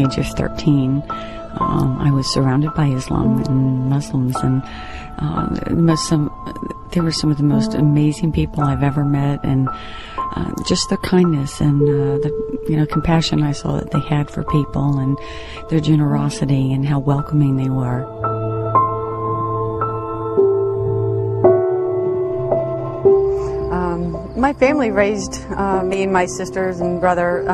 age of 13, I was surrounded by Islam and Muslims, and they were some of the most amazing people I've ever met, and just their kindness and the compassion I saw that they had for people, and their generosity and how welcoming they were. My family raised me and my sisters and brother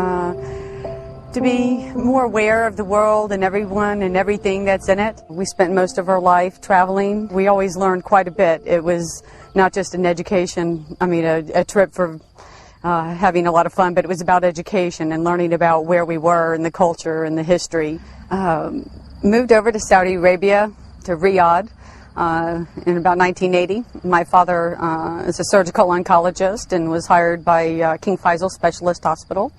to be more aware of the world and everyone and everything that's in it. We spent most of our life traveling. We always learned quite a bit. It was not just an education, a trip for having a lot of fun, but it was about education and learning about where we were and the culture and the history. Moved over to Saudi Arabia, to Riyadh, in about 1980. My father is a surgical oncologist and was hired by King Faisal Specialist Hospital.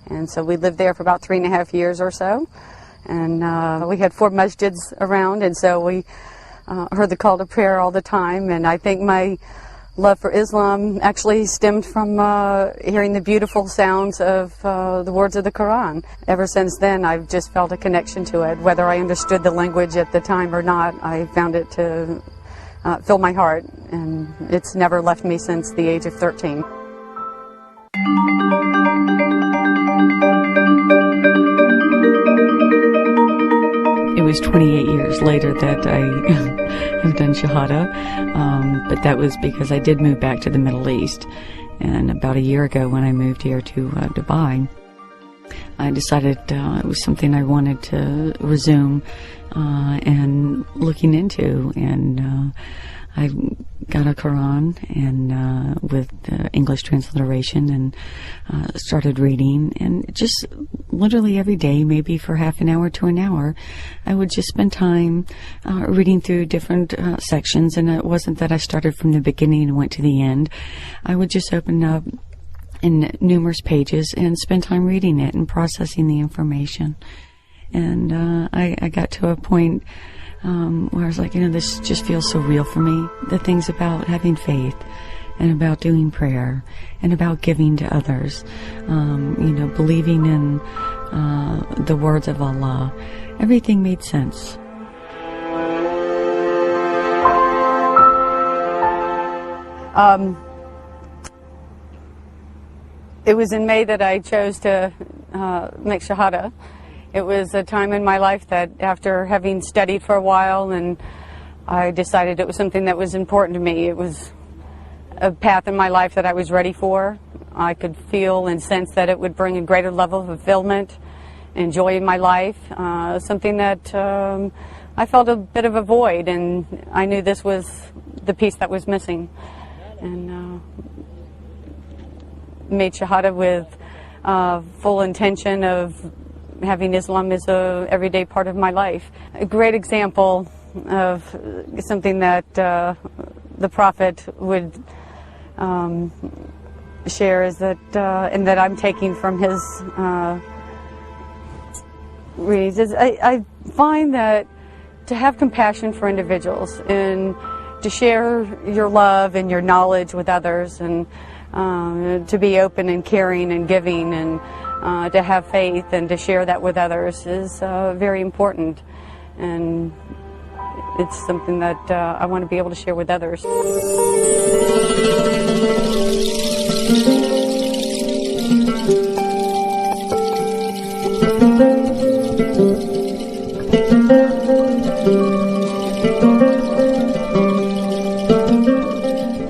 And so we lived there for about 3.5 years or so. And we had 4 masjids around, and so we heard the call to prayer all the time. And I think my love for Islam actually stemmed from hearing the beautiful sounds of the words of the Quran. Ever since then, I've just felt a connection to it. Whether I understood the language at the time or not, I found it to fill my heart, and it's never left me since the age of 13. It was 28 years later that I have done Shahada, but that was because I did move back to the Middle East. And about a year ago when I moved here to Dubai, I decided it was something I wanted to resume and looking into. And I got a Quran and with English transliteration, and started reading, and just literally every day, maybe for half an hour to an hour, I would just spend time reading through different sections. And it wasn't that I started from the beginning and went to the end. I would just open up in numerous pages and spend time reading it and processing the information. And I got to a point where I was like, this just feels so real for me. The things about having faith and about doing prayer and about giving to others, believing in the words of Allah, everything made sense. It was in May that I chose to make Shahada. It was a time in my life that, after having studied for a while, and I decided it was something that was important to me. It was a path in my life that I was ready for. I could feel and sense that it would bring a greater level of fulfillment and joy in my life, something that I felt a bit of a void, and I knew this was the piece that was missing. And made Shahada with full intention of having Islam as a everyday part of my life. A great example of something that the Prophet would share is that, and that I'm taking from his reads, is I find that to have compassion for individuals and to share your love and your knowledge with others, and to be open and caring and giving, and to have faith and to share that with others is very important. And it's something that I want to be able to share with others.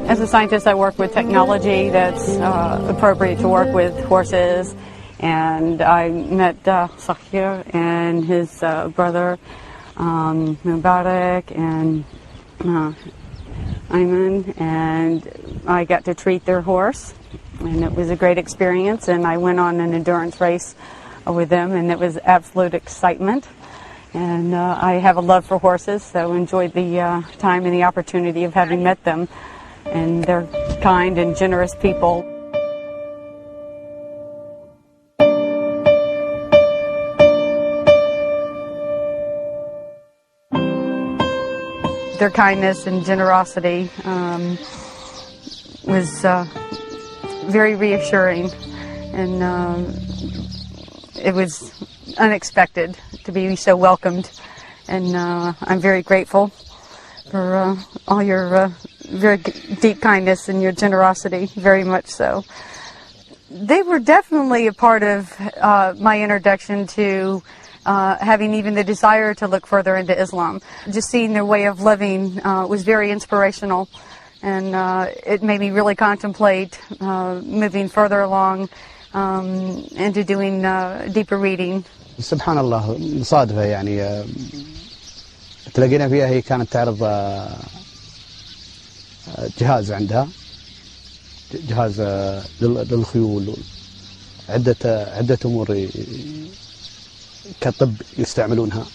As a scientist, I work with technology that's appropriate to work with horses. And I met Sakhir and his brother Mubarak and Ayman, and I got to treat their horse, and it was a great experience. And I went on an endurance race with them, and it was absolute excitement. And I have a love for horses, so enjoyed the time and the opportunity of having met them. And they're kind and generous people. Their kindness and generosity was very reassuring, and it was unexpected to be so welcomed, and I'm very grateful for all your very deep kindness and your generosity, very much so. They were definitely a part of my introduction to having even the desire to look further into Islam. Just seeing their way of living was very inspirational, and it made me really contemplate moving further along into doing deeper reading. سبحان الله مصادفة يعني تلاقينا فيها. هي كانت تعرض جهاز عندها، جهاز للخيول، عدة أمور كطب يستعملونها.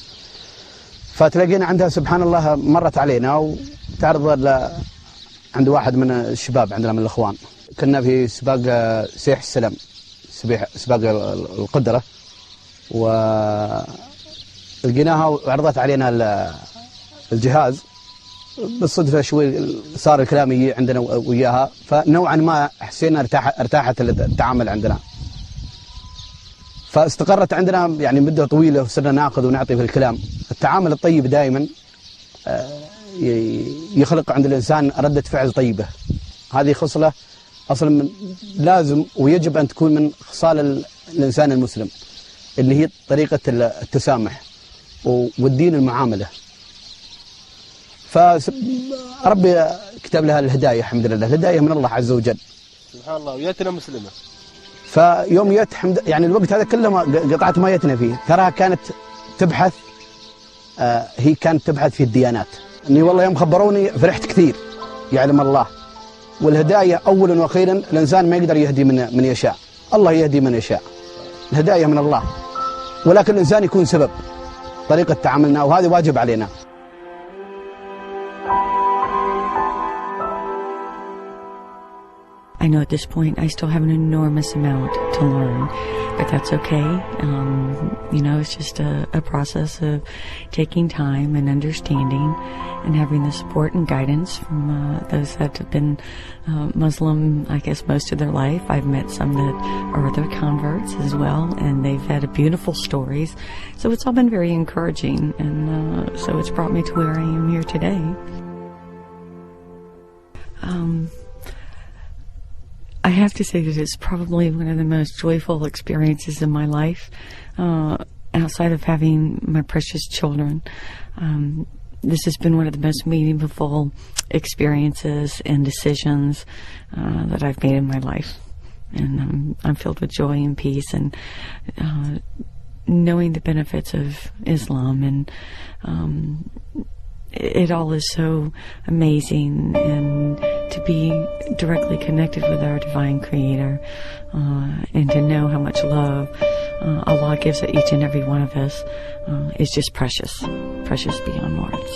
فتلاقينا عندها سبحان الله مرت علينا وتعرض عند واحد من الشباب عندنا من الإخوان. كنا في سباق سيح السلام، سباق القدرة، ولقيناها وعرضت علينا الجهاز. بالصدفة شوي صار الكلام يجي عندنا وياها، فنوعا ما حسينا ارتاحت التعامل عندنا، فاستقرت عندنا يعني مدة طويلة، وصرنا ناخذ ونعطي في الكلام. التعامل الطيب دائما يخلق عند الإنسان ردة فعل طيبة. هذه خصلة أصلا لازم ويجب أن تكون من خصال الإنسان المسلم، اللي هي طريقة التسامح والدين المعاملة. فربي كتب لها الهداية، الحمد لله، الهداية من الله عز وجل. سبحان الله. ويتنا مسلمة. فيوم يعني الوقت هذا كله قطعة ما يتنا فيه. تراها كانت تبحث، هي كانت تبحث في الديانات. اني والله يوم خبروني فرحت كثير، يعلم الله. والهداية اولا واخيرا الانسان ما يقدر يهدي من يشاء، الله يهدي من يشاء. الهداية من الله، ولكن الانسان يكون سبب طريقة تعاملنا، وهذا واجب علينا. I know at this point I still have an enormous amount to learn, but that's okay. It's just a process of taking time and understanding and having the support and guidance from those that have been Muslim, I guess, most of their life. I've met some that are other converts as well, and they've had beautiful stories. So it's all been very encouraging, and so it's brought me to where I am here today. I have to say that it's probably one of the most joyful experiences in my life, outside of having my precious children. This has been one of the most meaningful experiences and decisions that I've made in my life. And I'm filled with joy and peace, and knowing the benefits of Islam, and it all is so amazing, and to be directly connected with our divine creator, and to know how much love Allah gives each and every one of us is just precious beyond words.